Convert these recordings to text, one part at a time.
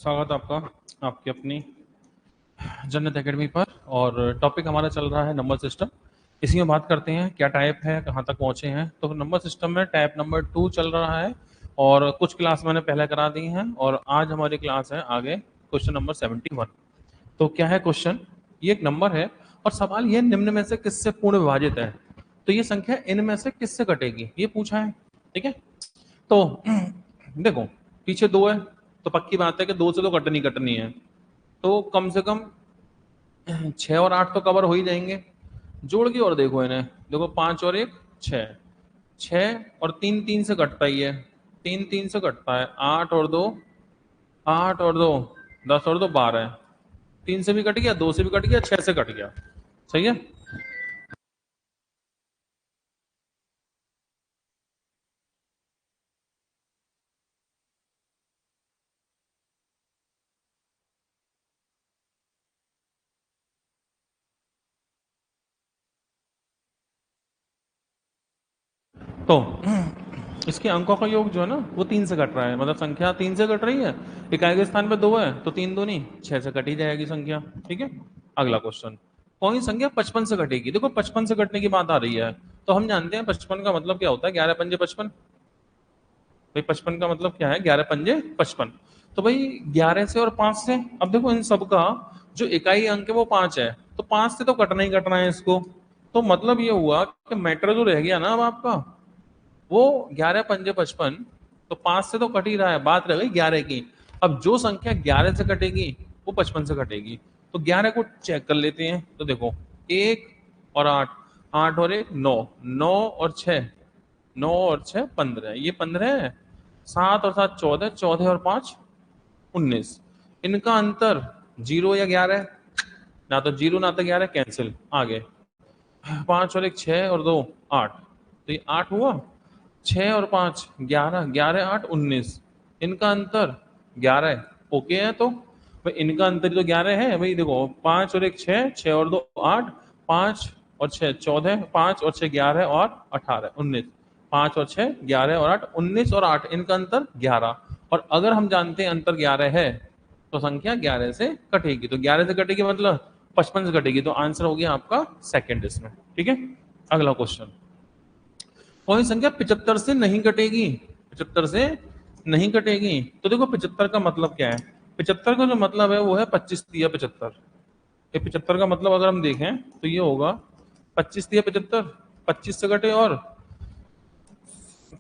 स्वागत है आपका आपकी अपनी जन्नत एकेडमी पर। और टॉपिक हमारा चल रहा है नंबर सिस्टम। इसी में बात करते हैं क्या टाइप है, कहाँ तक पहुँचे हैं। तो नंबर सिस्टम में टाइप नंबर 2 चल रहा है और कुछ क्लास मैंने पहले करा दी हैं और आज हमारी क्लास है आगे क्वेश्चन नंबर 71। तो क्या है क्वेश्चन, ये एक नंबर है और सवाल ये निम्न में से किससे पूर्ण विभाजित है। तो ये संख्या इनमें से किससे कटेगी ये पूछा है। ठीक है, तो देखो पीछे 2 है तो पक्की बात है कि 2 से तो कटनी है। तो कम से कम 6 और 8 तो कवर हो ही जाएंगे। जोड़ के और देखो इन्हें, देखो 5 और 1 6, 6 और 3 3 से कटता ही है, 3 3 से कटता है। 8 और 2 8 और 2 10 और 2 12, 3 से भी कट गया, 2 से भी कट गया, 6 से कट गया। सही है। तो इसके अंकों का योग जो है ना वो 3 से कट रहा है, मतलब संख्या 3 से कट रही है। इकाई के स्थान पे 2 है तो 3 दूनी 6 से कट ही जाएगी संख्या। ठीक है, अगला क्वेश्चन, कौन सी संख्या 55 से कटेगी। देखो 55 से कटने की बात आ रही है तो हम जानते हैं 55 का मतलब क्या होता है, 11 पंजे 55। भाई 55 का मतलब क्या है, 11 पंजे 55। तो भाई 11 से और 5 से, अब देखो इन सब का जो इकाई अंक है वो 5 है तो 5 से तो कटना ही कटना है इसको। तो मतलब ये हुआ कि मैटर जो रह गया ना अब आपका वो 11 पंजे 55। तो 5 से तो कट ही रहा है, बात रह गई 11 की। अब जो संख्या 11 से कटेगी वो 55 से कटेगी। तो 11 को चेक कर लेते हैं। तो देखो 1 और 8, 8 और 1 9, 9 और 6, 9 और 6 15, ये 15 है। 7 और 7 14, 14 और 5 19। इनका अंतर 0 या 11, ना तो 0 ना तो 11, कैंसिल। आगे 5 और 1 6 और 2 8, तो ये 8 हुआ। 6 और 5 11, 11 8 19, इनका अंतर 11 है। ओके है, तो भाई इनका अंतर तो 11 है भाई। देखो 5 और 1 6, 6 और 2 8, 5 और 6 14, 5 और 6 11 और 18 19, 5 और 6 11 और 8 19 और 8 इनका अंतर 11। और अगर हम जानते हैं अंतर 11 है तो संख्या 11 से कटेगी। तो 11 से कटेगी मतलब 55 से कटेगी। तो आंसर हो गया आपका सेकंड इसमें। ठीक है, अगला क्वेश्चन, कौन सी संख्या 75 से नहीं कटेगी। 75 से नहीं कटेगी। तो देखो 75 का मतलब क्या है, 75 का जो मतलब है वो है 25 दिया 75। ये 75 का मतलब अगर हम देखें तो ये होगा 25 दिया 75, 25 से कटे और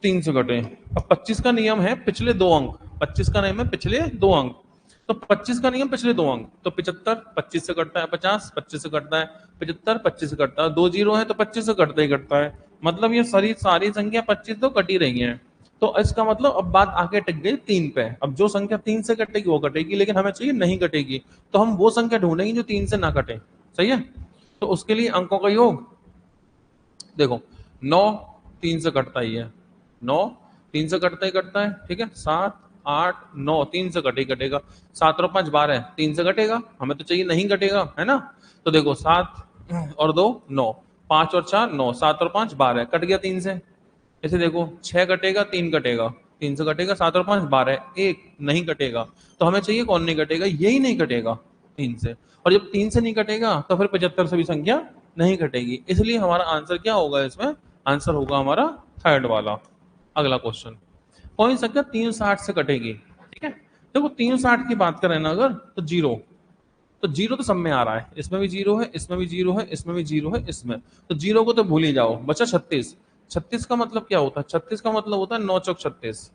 3 से कटे। अब 25 का नियम है पिछले 2 अंक, 25 का नियम है पिछले 2 अंक। तो 25 का नियम पिछले 2 अंक, तो 75 25 से कटता है, 50 25 से कटता है, 75 25 से कटता है, 2 जीरो है तो 25 से कटता ही कटता है। मतलब ये सारी सारी संख्या 25 तो कटी रही है। तो इसका मतलब अब बात आके टिक गई 3 पे। अब जो संख्या 3 से कटेगी वो कटेगी, लेकिन हमें चाहिए नहीं कटेगी। तो हम वो संख्या ढूंढेंगे जो 3 से ना कटे। सही है, तो उसके लिए अंकों का योग देखो 9 3 से कटता ही है, 9 3 से कटता ही कटता है। ठीक है, 7 8 9 3 से कटे ही कटेगा। 7 और 5 12, 3 से कटेगा, हमें तो चाहिए नहीं कटेगा है ना। तो देखो 7 और 2 9, 5 और 4 9, 7 और 5 12, कट गया 3 से। ऐसे देखो 6 कटेगा, 3 कटेगा, 3 से कटेगा, 7 और 5 12, एक नहीं कटेगा। तो हमें चाहिए कौन नहीं कटेगा, यही नहीं कटेगा 3 से। और जब 3 से नहीं कटेगा तो फिर 75 से भी संख्या नहीं कटेगी। इसलिए हमारा आंसर क्या होगा इसमें, आंसर होगा हमारा थर्ड वाला। अगला क्वेश्चन, कौन सी संख्या 360 से कटेगी। ठीक है, देखो 360 की बात करें ना अगर तो जीरो, तो जीरो तो सब में आ रहा है, इसमें भी जीरो है, इसमें भी जीरो है, इसमें भी जीरो है, इसमें तो जीरो को तो भूल ही जाओ। बचा 36। 36 का मतलब क्या होता है, 36 का मतलब होता है 9 चौक 36,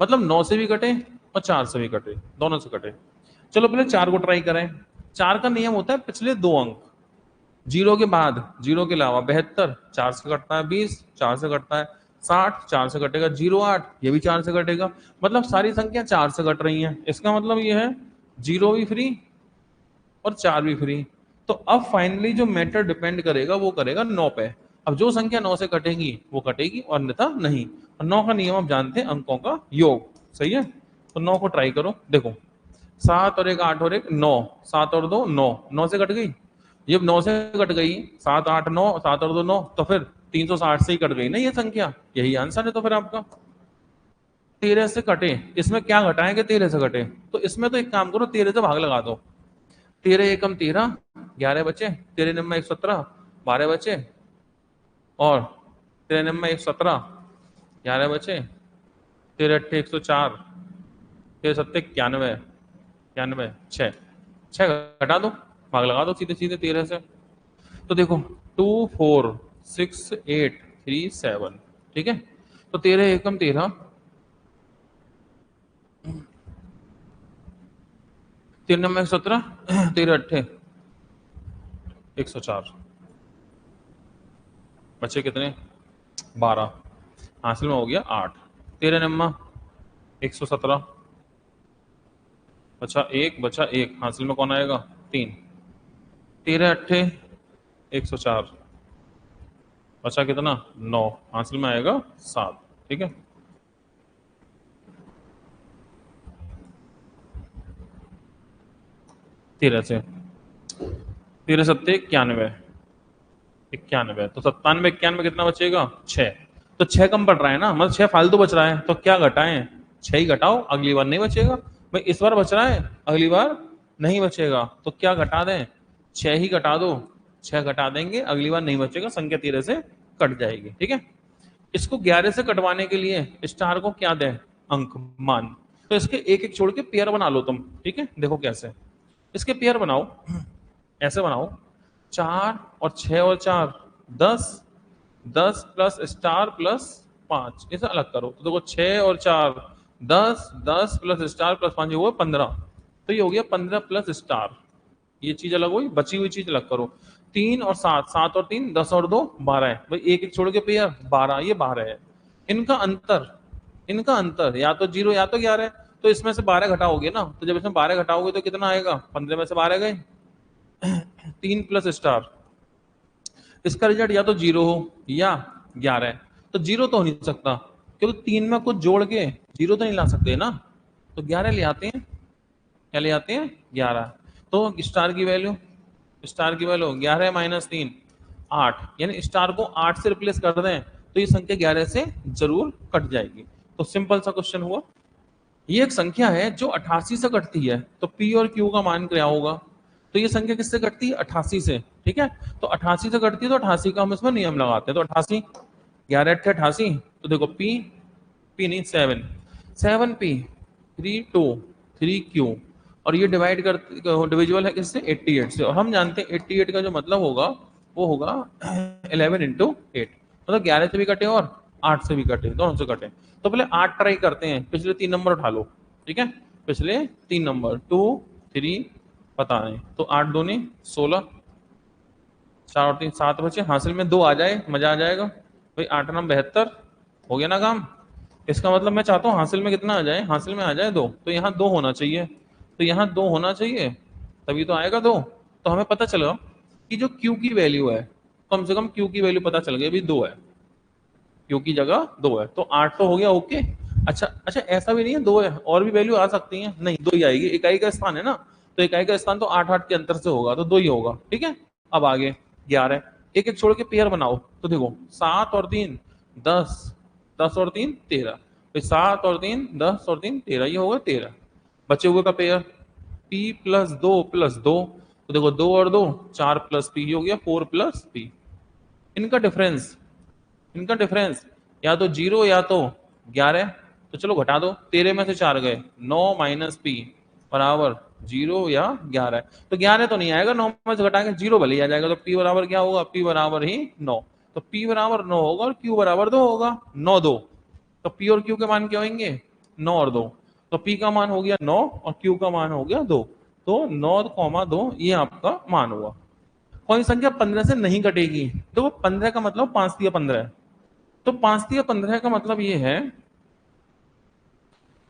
मतलब 9 से भी कटे और 4 से भी कटे, दोनों से कटे। चलो पहले 4 को ट्राई करें। 4 का नियम होता है पिछले 2 अंक, जीरो के बाद, जीरो के अलावा 72, 4 से कटता है, 20 4 से कटता है, 60 4 से कटेगा, 08 ये भी 4 से कटेगा। मतलब सारी संख्या 4 से कट रही हैं। इसका मतलब ये है जीरो भी फ्री और 4 भी फ्री। तो अब फाइनली जो मैटर डिपेंड करेगा वो करेगा 9 पे। अब जो संख्या 9 से कटेगी वो कटेगी और अन्यथा नहीं। और 9 का नियम आप जानते हैं, अंकों का योग। सही है, तो 9 को ट्राई करो। देखो 7 और 1 8 और 1 9, 7 और 2 9, 9 से कट गई। जब 9 से कट गई, 7 8 9, 7 और 2 9, तो फिर 360 से ही कट गई ना ये संख्या। यही आंसर है तो फिर आपका। 13 से कटे, इसमें क्या घटाएं कि 13 से कटे? तो इसमें तो एक काम करो, 13 से भाग लगा दो। 13 एकम 13, 11 बचे, 13 नंबर 117, 12 बचे, और 13 नंबर 117, 11 बचे, 13 अट्ठे 104, 13 सत्ते 91, 91, 6, 6 घटा दो, भाग लगा दो सीधे सीधे 13 से। तो देखो 2 4 6 8 3 7, ठीक है। तो 13 एकम 13, 13 नंबर 117, 13 अट्ठे 104, बचे कितने? 12, हासिल में हो गया 8। 13 नंबर 117, बचा एक, बचा एक, हासिल में कौन आएगा? 3। 13 अट्ठे 104, बचा कितना? 9, हासिल में आएगा 7, ठीक है। तेरह से 13 सत्ते 91, 91, तो 97 91 कितना बचेगा? 6। तो 6 कम पड़ रहा है ना, मतलब 6 फालतू बच रहा है, तो क्या घटाएं? 6 ही घटाओ, अगली बार नहीं बचेगा भाई। इस बार बच रहा है, अगली बार नहीं बचेगा, तो क्या घटा दें? 6 ही घटा दो, 6 घटा देंगे, अगली बार नहीं बचेगा, संख्या 13 से कट जाएगी, ठीक है। इसको 11 से कटवाने के लिए स्टार को क्या दें? अंक, मान। तो इसके एक एक छोड़ के पेयर बना लो तुम, ठीक है। देखो कैसे इसके पेयर बनाओ, ऐसे बनाओ, 4 और 6 और 4 10, 10 प्लस स्टार प्लस 5, इसे अलग करो। तो देखो 6 और 4 10, 10 प्लस स्टार प्लस 5 ये हुआ 15, तो ये हो गया 15 प्लस स्टार, ये चीज अलग हुई, बची हुई चीज अलग करो। 3 और 7, 7 और 3 10 और 2 12 है भाई, एक एक छोड़ के पेयर 12, ये 12 है। इनका अंतर, इनका अंतर या तो 0 या तो 11 है, तो इसमें से 12 घटाओगे ना, तो जब इसमें 12 घटाओगे तो कितना आएगा? 15 में से 12 गए, 3 प्लस स्टार, इसका रिजल्ट या तो 0 हो या 11 है। तो 0 तो हो नहीं सकता, क्योंकि 3 में कुछ जोड़ के 0 तो नहीं ला सकते ना, तो 11 ले आते हैं। क्या ले आते हैं? 11। तो स्टार की वैल्यू, स्टार की वैल्यू 11 माइनस 3 8, यानी स्टार को 8 से रिप्लेस कर दें तो ये संख्या 11 से जरूर कट जाएगी। तो सिंपल सा क्वेश्चन हुआ। ये एक संख्या है जो 88 से कटती है, तो P और Q का मान क्या होगा? तो ये संख्या किससे कटती है? 88 से, ठीक है। तो 88 से कटती है, तो 88 का हम इसमें नियम लगाते हैं। तो 88, 11 अट्ठे 88, तो देखो P नहीं 7, 7P, 3 2 3 Q, और ये डिवाइड कर, डिविजिबल है किससे? 88 से, और हम जानते हैं 88 का जो मतलब होगा वो होगा 11 इंटू 8, मतलब 11 से भी कटे और 8 से भी कटे, दोनों से कटे। तो पहले 8 ट्राई करते हैं, पिछले 3 नंबर उठा लो, ठीक है। पिछले 3 नंबर 2 3 पता नहीं, तो 8 दूनी 16, 4 और 3 7 बचे, हासिल में 2 आ जाए मजा आ जाएगा भाई। 8 नाम 72, हो गया ना काम। इसका मतलब मैं चाहता हूँ हासिल में कितना आ जाए? हासिल में आ जाए 2, तो यहाँ 2 होना चाहिए, तो यहाँ 2 होना चाहिए, तभी तो आएगा 2। तो हमें पता चला कि जो Q की वैल्यू है, कम से कम Q की वैल्यू पता चल गई, अभी 2 है, Q की जगह 2 है, तो 8 तो हो गया, ओके। अच्छा अच्छा, ऐसा भी नहीं है 2 है और भी वैल्यू आ सकती है, नहीं 2 ही आएगी, इकाई का स्थान है ना, तो इकाई का स्थान तो 8 8 के अंतर से होगा, तो 2 ही होगा, ठीक है। अब आगे 11, एक एक छोड़ के पेयर बनाओ। तो देखो 7 और 3 10, 10 और 3 13, फिर 7 और 3 10 और 3 13, ये होगा 13। बचे हुए का पेयर P प्लस 2 प्लस 2, तो देखो 2 और 2 4 प्लस P, हो गया 4 प्लस P। इनका डिफरेंस, इनका डिफरेंस या तो 0 या तो 11, तो चलो घटा दो, 13 में से 4 गए, 9 माइनस P बराबर 0 या 11। तो 11 तो नहीं आएगा, 9 में से घटा के 0 भले ही आ जाएगा, तो P बराबर क्या होगा? P बराबर ही 9, तो P बराबर 9 होगा और Q बराबर 2 होगा, 9 2, तो P और Q के मान क्या होंगे? 9 और 2, तो P का मान हो गया 9 और Q का मान हो गया 2, तो 9,2 ये आपका मान हुआ। कौन सी संख्या 15 से नहीं कटेगी? तो वो 15 का मतलब 5 दिया 15 है, तो 5 दिया 15 का मतलब ये है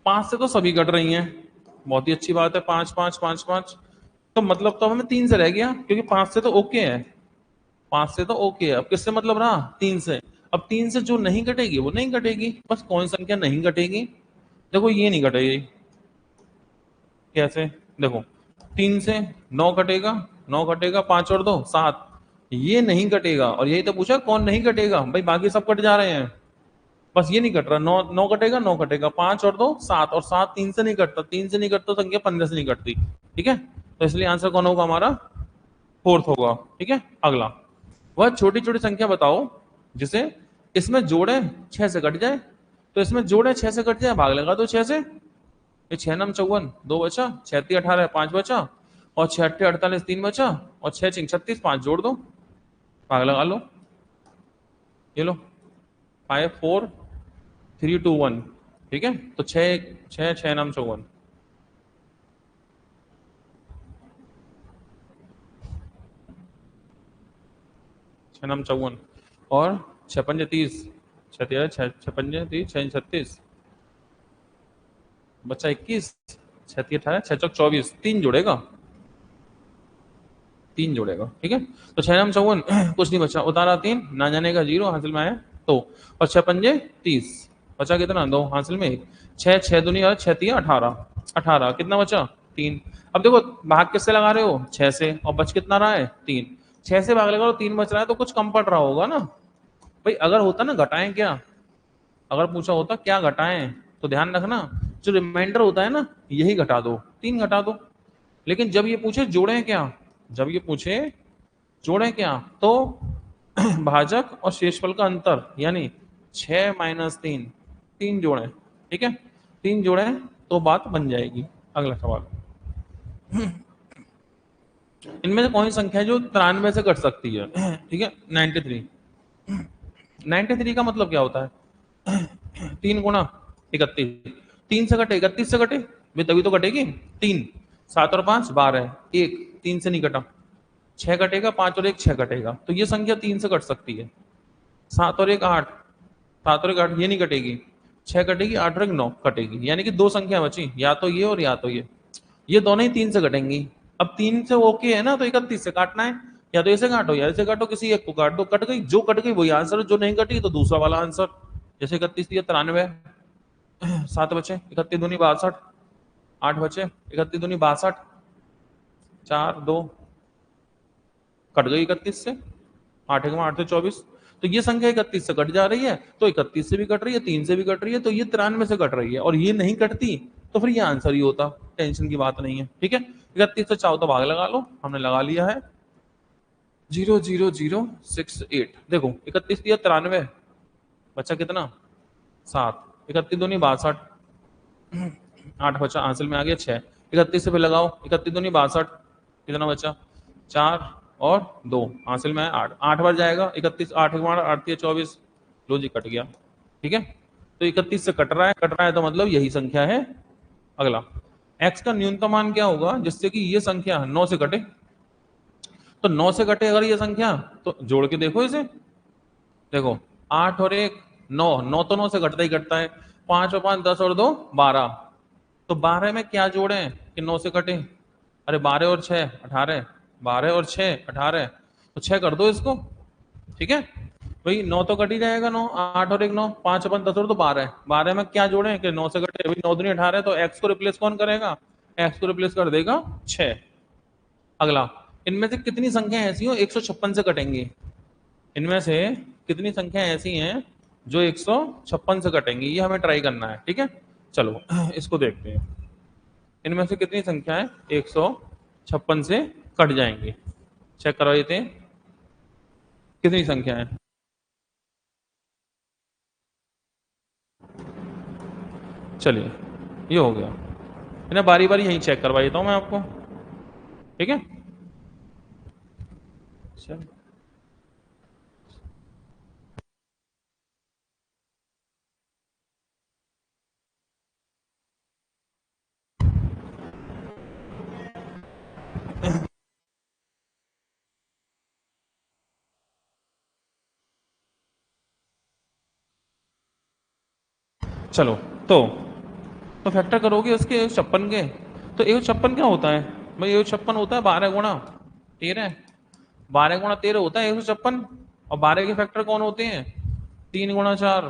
5 से तो सभी कट रही हैं, बहुत ही अच्छी बात है, 5 5 5 5, तो मतलब तो हमें 3 से रह गया, क्योंकि 5 से तो ओके है, 5 से तो ओके है। अब किससे मतलब रहा? 3 से। अब 3 से जो नहीं कटेगी वो नहीं कटेगी, बस कौन सी संख्या नहीं कटेगी? देखो ये नहीं कटेगी, कैसे? देखो 3 से 9 कटेगा, 9 कटेगा, 5 और 2 7, ये नहीं कटेगा, और यही तो पूछा कौन नहीं कटेगा भाई, बाकी सब कट जा रहे हैं, बस ये नहीं कट रहा, 9 9 कटेगा, 9 कटेगा, 5 और 2 7, और 7 3 से नहीं कटता, 3 से नहीं कटता तो संख्या 15 से नहीं कटती। ठीक है, तो इसलिए आंसर कौन होगा हमारा? फोर्थ होगा। ठीक है, अगला, वह छोटी छोटी संख्या बताओ जिसे इसमें जोड़े 6 से कट जाए। तो इसमें जोड़े 6 से कट जाए, भाग लगा दो 6 से। ये 6 नम 54, 2 बचा, 6 3 18, 5 बचा, और 6 8 48, 3 बचा, और 6 6 36, 5 जोड़ दो, भाग लगा लो। ये लो 5 4 3 2 1। ठीक है, तो 6 6 6 नम 54, 6 नम 54, और 6 पंजे 30, 6 13 6 6 पंजे 30, 6 36, बच्चा 21, 6 3 18, 6 चौक 24, 3 जोड़ेगा, 3 जोड़ेगा। ठीक है, तो 6 नम 54, कुछ नहीं बचा, उतारा 3, ना जाने का 0, हासिल में आया 2, और 6 पंजे 30, बचा कितना? 2, हासिल में 1, 6 6 दुनिया 6 3 18, 18 कितना बचा? 3। अब देखो भाग किससे लगा रहे हो? 6 से, और बच कितना रहा है? 3। 6 से भाग लगा लो, 3 बच रहा है, तो कुछ कम पड़ रहा होगा ना भाई। अगर होता ना घटाएं क्या, अगर पूछा होता क्या घटाएं, तो ध्यान रखना जो रिमाइंडर होता है ना यही घटा दो, 3 घटा दो। लेकिन जब ये पूछे जोड़े क्या, जब ये पूछे जोड़े क्या, तो भाजक और शेषफल का अंतर, यानी 6 - 3, 3 जोड़े। ठीक है, 3 जोड़े तो बात बन जाएगी। अगला सवाल, इनमें से कौन सी संख्या है जो 93 से कट सकती है? ठीक है, 93। 93 का मतलब क्या होता है? 3 गुणा 31, 3 से कटे, 31 से कटे वे तभी तो कटेगी। 3 7 और 5 12, 1 3 से नहीं कटा, 6 कटेगा, 5 और 1 6 कटेगा, तो ये संख्या 3 से कट सकती है। 7 और 1 8, 7 और 1 8, ये नहीं कटेगी, 6 कटेगी, 8 और 1 9 कटेगी, यानी कि दो संख्या बची, या तो ये और या तो ये दोनों ही 3 से कटेंगी। अब 3 से ओके है ना, तो 31 से काटना है, या तो ऐसे काटो या ऐसे काटो, किसी एक को काट दो, कट गई, जो कट गई वही आंसर, जो नहीं कटी तो दूसरा वाला आंसर। जैसे 31 दिया 93, 7 बचे, 31 दूनी 62, 8 बचे, 31 दूनी 62, 4 2, कट गई 31 से, 8 1 8 से 24, तो ये संख्या 31 से कट जा रही है, तो 31 से भी कट रही है, 3 से भी कट रही है, तो ये 93 से कट रही है, और ये नहीं कटती तो फिर ये आंसर ही होता, टेंशन की बात नहीं है। ठीक है, 31 से चाहो तो भाग लगा लो, हमने लगा लिया है 00068। देखो 31 दिया 93, बचा कितना? 7, 31 दूनी 62, 8 बचा, हासिल में आ गया 6, 31 से फिर लगाओ, 31 दूनी 62, कितना बचा? 4 और 2, हासिल में 8, 8 बार जाएगा, 31 8 एक बार 8 या 24, लो जी कट गया। ठीक है, तो 31 से कट रहा है, कट रहा है तो मतलब यही संख्या है। अगला, x का न्यूनतम मान क्या होगा जिससे कि ये संख्या 9 से कटे? तो 9 से कटे अगर ये संख्या, तो जोड़ के देखो इसे, देखो 8 और 1 9, 9 तो 9 से कटता ही कटता है, 5 और 5 10 और 2 12, तो 12 में क्या जोड़े कि 9 से कटे? अरे 12 और 6 18, 12 और 6 18, तो 6 कर दो इसको। ठीक है भाई, 9 तो कट ही जाएगा, 9 8 और 1 9, 5 अपन 10 और, तो 12, 12 में क्या जोड़े कि 9 से कटे? भाई 9 दूनी 18, तो x को रिप्लेस कौन करेगा? x को रिप्लेस कर देगा 6। अगला, इनमें से कितनी संख्या ऐसी हो 156 से कटेंगी? इनमें से कितनी संख्या ऐसी हैं जो 156 से कटेंगी, ये हमें ट्राई करना है। ठीक है, चलो इसको देखते हैं, इनमें से कितनी संख्याएं 156 से कट जाएंगी, चेक करवा देते हैं कितनी संख्या है। चलिए ये हो गया, इन्हें बारी बारी यहीं चेक करवा देता हूं मैं आपको। ठीक है, चलो चलो, तो फैक्टर करोगे उसके 156 के, तो 156 क्या होता है भाई? 156 होता है 12 गुणा 13, 12 गुणा 13 होता है 156, और 12 के फैक्टर कौन होते हैं? 3 गुणा 4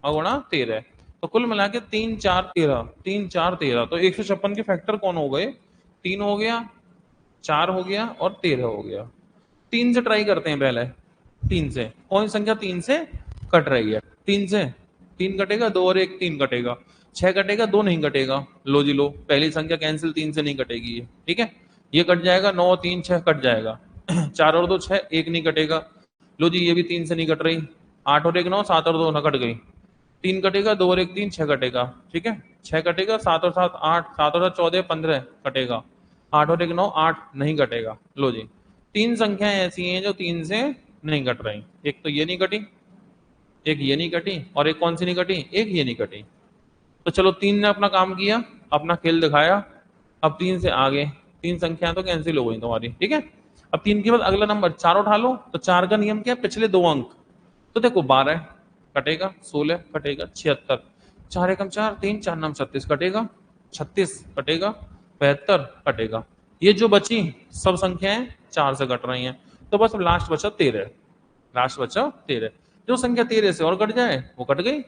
और गुणा 13, तो कुल मिला के 3 4 13, 3 4 13, तो 156 के फैक्टर कौन हो गए? 3 हो गया, 4 हो गया, और 13 हो गया। 3 से ट्राई करते हैं पहले, 3 से कौन सी संख्या 3 से कट रही है? 3 से तीन कटेगा, दो और एक तीन कटेगा, छह कटेगा, दो नहीं कटेगा, लो जी लो, पहली संख्या कैंसिल, तीन से नहीं कटेगी ये, ठीक है। ये कट जाएगा, नौ तीन छह कट जाएगा, चार और दो छह, एक नहीं कटेगा, लो जी ये भी तीन से नहीं कट रही, आठ और एक नौ, सात और दो न कट गई, तीन कटेगा, दो और एक तीन, छह कटेगा, ठीक है, छह कटेगा, सात और सात आठ, सात और सात 14 15 कटेगा, आठ और एक नौ, आठ नहीं कटेगा, लो जी तीन संख्याएं ऐसी हैं जो तीन से नहीं कट रही, एक तो ये नहीं कटी, एक ये नहीं कटी, और एक कौन सी नहीं कटी, एक ये नहीं कटी। तो चलो तीन ने अपना काम किया, अपना खेल दिखाया, अब तीन से आगे तीन संख्याएं तो कैंसिल हो गई तुम्हारी, ठीक है। अब तीन के बाद अगला नंबर चार उठा लो, तो चार का नियम क्या है, पिछले दो अंक, तो देखो 12 कटेगा, 16 कटेगा, 76, चार एकम चार, तीन चार नाम 36 कटेगा, 36 कटेगा, 72 कटेगा, ये जो बची सब संख्याएं चार से कट रही हैं, तो बस लास्ट बचा 13, लास्ट बचा 13, जो संख्या 13 से और कट जाए वो कट गई।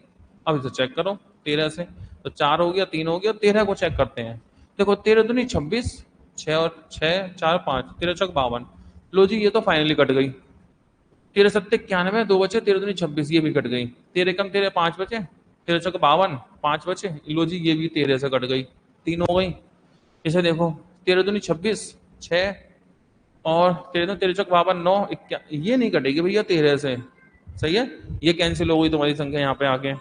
अब इसे चेक करो, 13 से तो चार हो गया, तीन हो गया, 13 को चेक करते हैं, देखो 13 दूनी 26, छह और छह चार पांच, 13 चौक 52, लो जी ये तो फाइनली कट गई, 13 सत्ते 91, दो बचे, 13 दूनी 26, ये भी कट गई, 13 कम 13 पांच बचे, 13 चौक 52, पांच बचे, लो जी ये भी 13 से कट गई, तीन हो गई। इसे देखो, 13 दूनी 26, छह, और 13 13 चौक 52, नौ, ये नहीं कटेगी भैया 13 से, सही है, ये कैंसिल हो गई तुम्हारी संख्या यहाँ पे आके।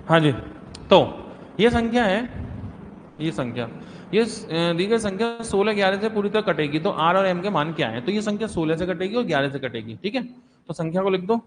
हाँ जी, तो ये संख्या है, ये संख्या, ये दी गई संख्या 16 11 से पूरी तरह कटेगी, तो आर और एम के मान क्या है, तो ये संख्या 16 से कटेगी और 11 से कटेगी, ठीक है। तो संख्या को लिख दो,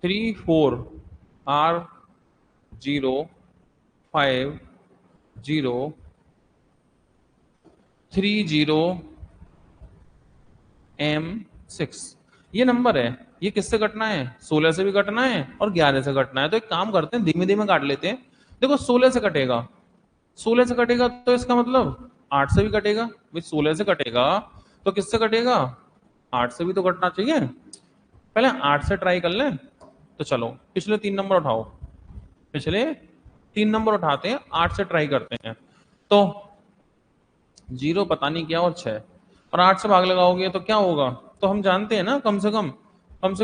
34R050M6, ये नंबर है, ये किससे कटना है, 16 से भी कटना है और 11 से कटना है, तो एक काम करते हैं धीमे धीमे काट लेते हैं। देखो 16 से कटेगा, 16 से कटेगा तो इसका मतलब 8 से भी कटेगा भाई, 16 से कटेगा तो किससे कटेगा, 8 से भी तो कटना चाहिए, पहले 8 से ट्राई कर लें। तो चलो पिछले तीन नंबर उठाओ, पिछले तीन नंबर उठाते हैं, 8 से ट्राई करते हैं, तो जीरो पता नहीं क्या और 6, और 8 से भाग लगाओगे तो क्या होगा, तो हम जानते हैं ना, कम से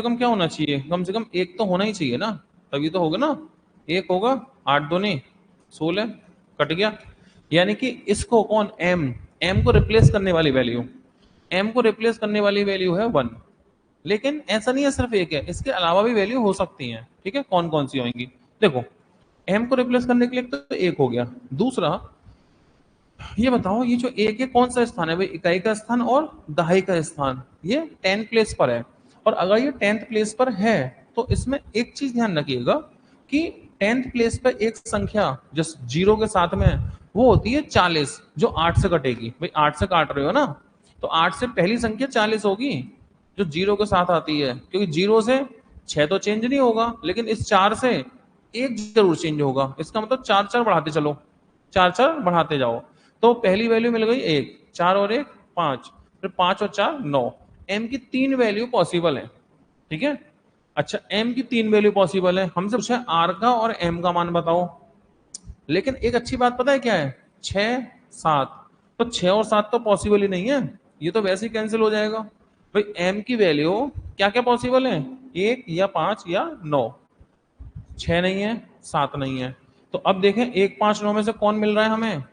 कम क्या होना चाहिए, कम से कम एक तो होना ही चाहिए ना, तभी तो होगा ना, एक होगा, 8 दूनी 16 कट गया, यानी कि इसको कौन, एम को रिप्लेस करने वाली वैल्यू, एम को रिप्लेस करने वाली वैल्यू है 1, लेकिन ऐसा नहीं है सिर्फ एक है, इसके अलावा भी वैल्यू हो सकती है, ठीक है, कौन कौन सी होंगी, देखो एम को रिप्लेस करने के लिए तो एक हो गया, दूसरा ये बताओ ये जो एक है कौन सा स्थान है भाई, इकाई का स्थान और दहाई का स्थान, ये 10th प्लेस पर है, और अगर ये 10th प्लेस पर है तो इसमें एक चीज ध्यान रखिएगा कि 10th प्लेस पर एक संख्या जो जीरो के साथ में है वो होती है 40, जो 8 से कटेगी भाई, 8 से काट रहे हो ना, तो 8 से पहली संख्या 40 होगी जो जीरो के साथ आती है, क्योंकि जीरो से 6 तो चेंज नहीं होगा, लेकिन इस 4 से एक जरूर चेंज होगा, इसका मतलब चार चार बढ़ाते चलो, चार चार बढ़ाते जाओ। तो पहली वैल्यू मिल गई एक, चार और एक पांच, फिर पांच और चार नौ। एम की तीन वैल्यू पॉसिबल है, ठीक है। अच्छा एम की तीन वैल्यू पॉसिबल है, हमसे पूछा है आर का और एम का मान बताओ। लेकिन एक अच्छी बात पता है क्या है, छह सात, तो छह और सात तो पॉसिबल ही नहीं है, ये तो वैसे ही कैंसिल हो जाएगा। भाई एम की वैल्यू क्या क्या पॉसिबल है, एक या पांच या नौ। छह नहीं है, सात नहीं है, तो अब देखें एक पांच नौ में से कौन मिल रहा है हमें,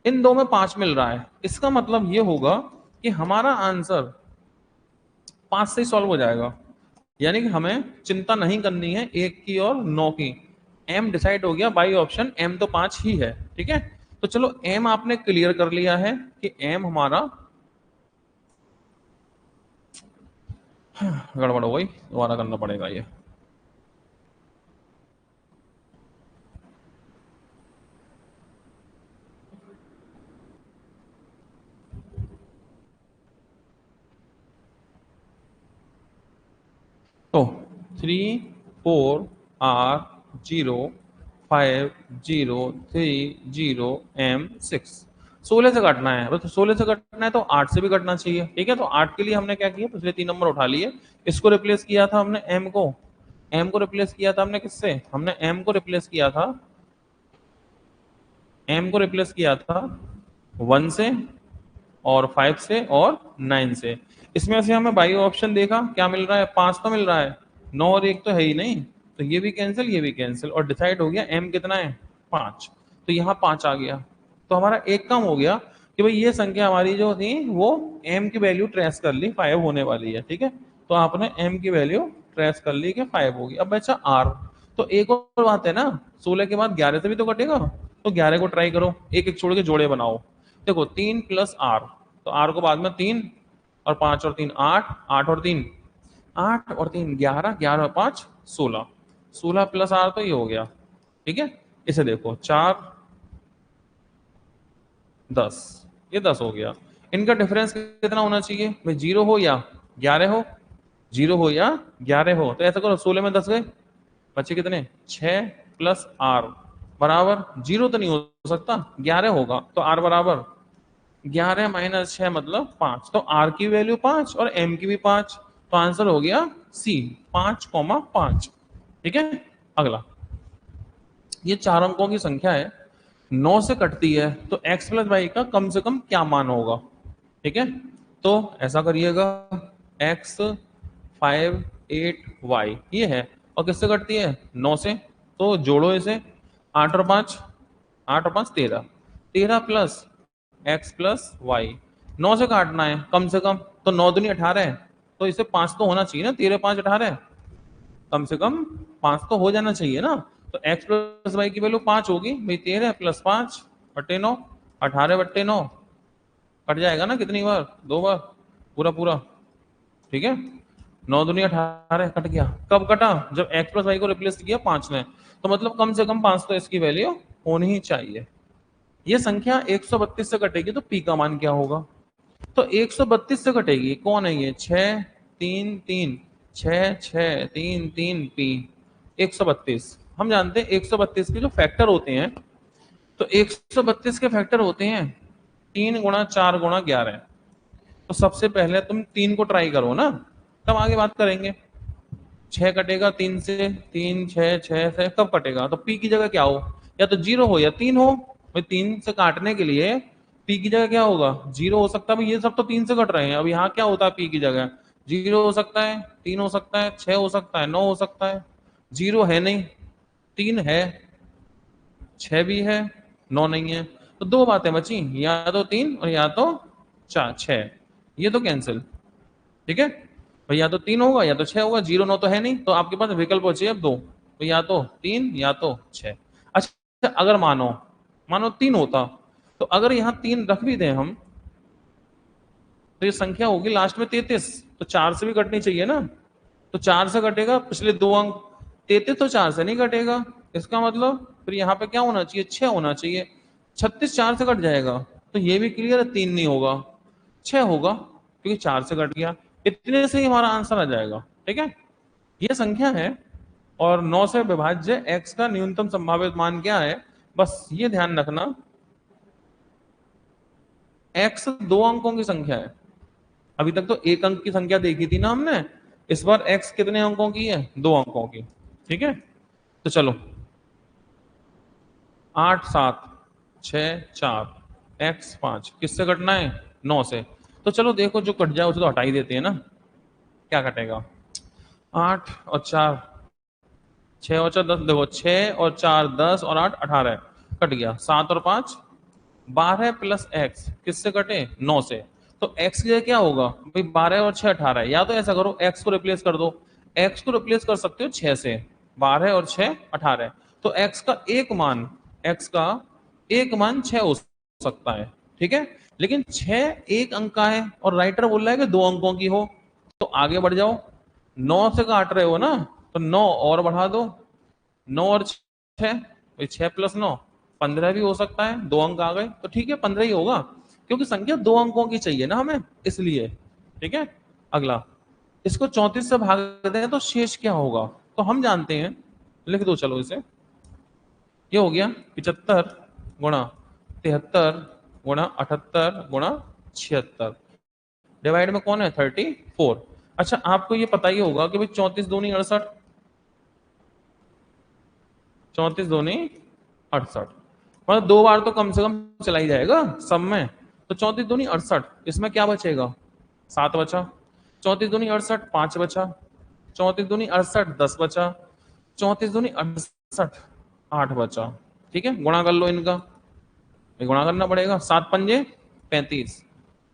इन दो में पांच मिल रहा है। इसका मतलब ये होगा कि हमारा आंसर पांच से ही सॉल्व हो जाएगा, यानी कि हमें चिंता नहीं करनी है एक की और नौ की। एम डिसाइड हो गया बाई ऑप्शन, एम तो पांच ही है, ठीक है। तो चलो एम आपने क्लियर कर लिया है कि एम हमारा, गड़बड़ हो गई, दोबारा करना पड़ेगा ये। तो three four r zero five zero three zero m six, सोलह से काटना है, बस सोलह से कटना है तो आठ से भी कटना चाहिए, ठीक है। तो आठ के लिए हमने क्या किया, पिछले तीन नंबर उठा लिए, इसको रिप्लेस किया था हमने एम को, एम को रिप्लेस किया था हमने किससे, हमने एम को रिप्लेस किया था, एम को रिप्लेस किया था वन से और फाइव से और नाइन से। इसमें से हमें बाई ऑप्शन देखा क्या मिल रहा है, पांच तो मिल रहा है, नौ और एक तो है ही नहीं, तो ये भी कैंसिल ये भी कैंसिल, और डिसाइड हो गया एम कितना है, पांच। तो यहाँ पांच आ गया, तो हमारा एक काम हो गया कि भाई ये संख्या हमारी जो थी वो एम की वैल्यू ट्रेस कर ली, फाइव होने वाली है, ठीक है। तो आपने एम की वैल्यू ट्रेस कर ली कि फाइव होगी। अब बच्चा आर, तो एक और बात है ना, सोलह के बाद ग्यारह से भी तो कटेगा, तो ग्यारह को ट्राई करो, एक एक छोड़ के जोड़े बनाओ। देखो तीन प्लस आर, तो आर को बाद में तीन, और पांच और तीन आठ, आठ और तीन, आठ और तीन ग्यारह, ग्यारह और पांच सोलह, सोलह प्लस आर तो ये हो गया, ठीक है। इसे देखो चार दस, ये दस हो गया। इनका डिफरेंस कितना होना चाहिए भाई, जीरो हो या ग्यारह हो, जीरो हो या ग्यारह हो। तो ऐसा करो सोलह में दस गए, बच्चे कितने, छह प्लस आर बराबर जीरो तो नहीं हो सकता, ग्यारह होगा, तो आर बराबर ग्यारह माइनस छह मतलब पांच, तो आर की वैल्यू पांच और एम की भी पांच, तो आंसर हो गया सी, पांच कॉमा पांच, ठीक है। अगला, ये चार अंकों की संख्या है, नौ से कटती है, तो एक्स प्लस वाई का कम से कम क्या मान होगा, ठीक है। तो ऐसा करिएगा, एक्स फाइव एट वाई ये है, और किससे कटती है, नौ से, तो जोड़ो इसे, आठ और पांच, आठ और पांच तेरह, तेरह प्लस एक्स प्लस वाई, नौ से काटना है कम से कम, तो नौ दूनी अठारह है, तो इसे पांच तो होना चाहिए ना, तेरह पांच अठारह, कम से कम पांच तो हो जाना चाहिए ना। तो एक्स प्लस वाई की वैल्यू पांच होगी भाई, तेरह प्लस पांच बट्टे नौ, अठारह बट्टे नौ, कट जाएगा ना कितनी बार, दो बार, पूरा पूरा, ठीक है। नौ दूनी अठारह कट गया, कब कटा, जब एक्स प्लस वाई को रिप्लेस किया पांच ने, तो मतलब कम से कम पांच तो इसकी वैल्यू होनी ही चाहिए। ये संख्या 132 से कटेगी तो पी का मान क्या होगा, तो 132 से कटेगी, कौन है ये, छह तीन तीन, छह छह तीन तीन पी 132। हम जानते हैं 132 के जो फैक्टर होते हैं, तो 132 के फैक्टर होते हैं तीन गुणा चार गुणा ग्यारह। तो सबसे पहले तुम तीन को ट्राई करो ना, तब आगे बात करेंगे। छह कटेगा तीन से, तीन छह, छह से कब कटेगा, तो पी की जगह क्या हो, या तो जीरो हो या तीन हो। भाई तीन से काटने के लिए पी की जगह क्या होगा, जीरो हो सकता है, भाई ये सब तो तीन से कट रहे हैं, अब यहाँ क्या होता है पी की जगह, जीरो हो सकता है, तीन हो सकता है, छह हो सकता है, नौ हो सकता है, जीरो है नहीं, तीन है, छह भी है, नौ नहीं है। तो दो बातें बची, या तो तीन और या तो चार छह, ये तो कैंसिल, ठीक है। भाई या तो तीन होगा या तो छह होगा, जीरो नौ तो है नहीं, तो आपके पास विकल्प बचे अब दो, तो या तो तीन या तो छह। अच्छा अगर मानो, मानो तीन होता, तो अगर यहाँ तीन रख भी दें हम, तो ये संख्या होगी लास्ट में 33, तो चार से भी कटनी चाहिए ना, तो चार से कटेगा पिछले दो अंक, 33 तो चार से नहीं कटेगा, इसका मतलब फिर यहाँ पे क्या होना चाहिए, छह होना चाहिए, 36 चार से कट जाएगा, तो ये भी क्लियर है, तीन नहीं होगा, छह होगा, क्योंकि चार से कट गया, इतने से ही हमारा आंसर आ जाएगा, ठीक है। ये संख्या है और 9 से विभाज्य x का न्यूनतम संभावित मान क्या है, बस ये ध्यान रखना। x 2 अंकों की संख्या है। अभी तक तो एक अंक की संख्या देखी थी ना हमने, इस बार x कितने अंकों की है, 2 अंकों की। ठीक है, तो चलो 8 7 6 4 x 5 किससे कटना है, 9 से। तो चलो देखो जो कट जाए उसे तो हटा ही देते हैं ना। क्या कटेगा, 8 और 4, 6 और 4 10, देखो 6 और 4 10 और 8 18 कट गया। 7 और 5 12 प्लस x किससे कटे, 9 से। तो x की जगह क्या होगा भाई, 12 और 6 18। या तो ऐसा करो x को रिप्लेस कर दो, x को रिप्लेस कर सकते हो 6 से, 12 और 6 18। तो x का एक मान, x का एक मान 6 हो सकता है। ठीक है, लेकिन 6 एक अंक का है और राइटर बोल रहा है कि 2 अंकों की हो। तो आगे बढ़ जाओ, 9 से काट रहे हो ना, तो 9 और बढ़ा दो, 9 और 6, 6 प्लस 9 15 भी हो सकता है, 2 अंक आ गए तो ठीक है 15 ही होगा, क्योंकि संख्या 2 अंकों की चाहिए ना हमें, इसलिए। ठीक है, अगला, इसको 34 से भाग दें तो शेष क्या होगा, तो हम जानते हैं, लिख दो चलो इसे। ये हो गया 75 गुणा 73 गुणा 78 गुणा 76, डिवाइड में कौन है 34। अच्छा आपको ये पता ही होगा कि भाई 34 दूनी 68, 34 दूनी 68, मतलब 2 बार तो कम से कम चला ही जाएगा सब में। तो 34 दूनी 68, इसमें क्या बचेगा, 7 बचा। 34 दूनी 68 5 बचा। 34 दूनी 68 10 बचा। 34 दूनी 68 8 बचा। ठीक है, गुणा कर लो इनका, गुणा करना पड़ेगा। 7 पंजे 35,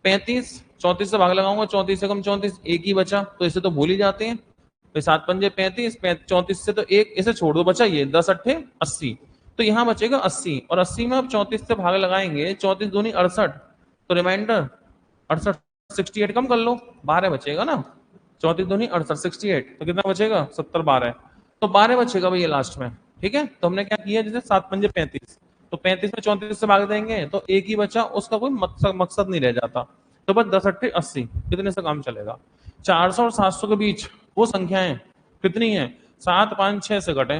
35 34 से भाग लगाऊंगा, 34 से कम 34, एक ही बचा, तो इसे तो भूल ही जाते हैं। तो 7 पंजे 35, 34 से तो एक इसे छोड़ दो, बचा ये 10 अट्ठे 80, तो यहाँ बचेगा 80। और 80 में अब 34 से भाग लगाएंगे, 34 दूनी 68, तो रिमाइंडर 68 68 कम कर लो, 12 बचेगा ना। 34 दूनी 68 68, तो कितना बचेगा 70 12, तो 12 बचेगा भैया लास्ट में। ठीक है, तो हमने क्या किया, जैसे 7 पंजे 35, तो 35 में 34 से भाग देंगे तो एक ही बचा, उसका कोई मकसद नहीं रह जाता। तो बस 10 अट्ठे 80, कितने से काम चलेगा। 400 और 700 के बीच वो संख्याएं कितनी है, 7 5 6 से कटे,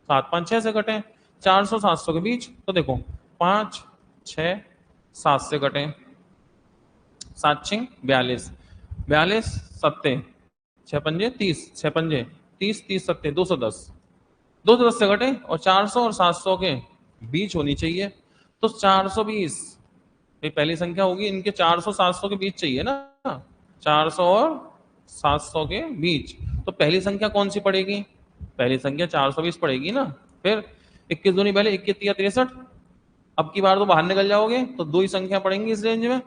7 5 6 से कटे। 400 700 के बीच तो देखो 5 6 7 से कटे, 7 6 42, 42 सत्ते 6 पंजे 30, 6 पंजे 30, 30 सत्ते 210, 210 से घटे। और 400 और 700 के बीच होनी चाहिए, तो 420, ये पहली संख्या होगी, इनके 400 700 के बीच चाहिए ना, 400 और 700 के बीच। तो पहली संख्या कौन सी पड़ेगी, पहली संख्या 420 पड़ेगी ना। फिर 21 दूनी पहले 21 तिया 63, अब की बार तो बाहर निकल जाओगे तो 2 ही संख्या पड़ेंगी इस रेंज में,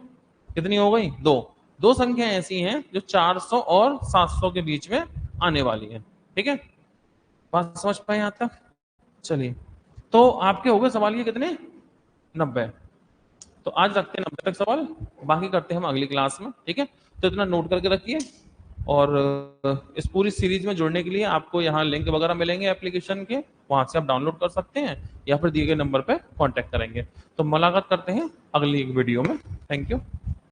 कितनी हो गई 2। 2 संख्या ऐसी हैं जो 400 और 700 के बीच में आने वाली है। ठीक है, बात समझ पाए यहां तक, चलिए। तो आपके हो गए सवाल ये कितने, 90। तो आज रखते हैं 90 तक सवाल, बाकी करते हैं हम अगली क्लास में। ठीक है, तो इतना नोट करके रखिए। और इस पूरी सीरीज में जुड़ने के लिए आपको यहाँ लिंक वगैरह मिलेंगे एप्लीकेशन के, वहां से आप डाउनलोड कर सकते हैं या फिर दिए गए नंबर पे कांटेक्ट करेंगे। तो मुलाकात करते हैं अगली एक वीडियो में। Thank you.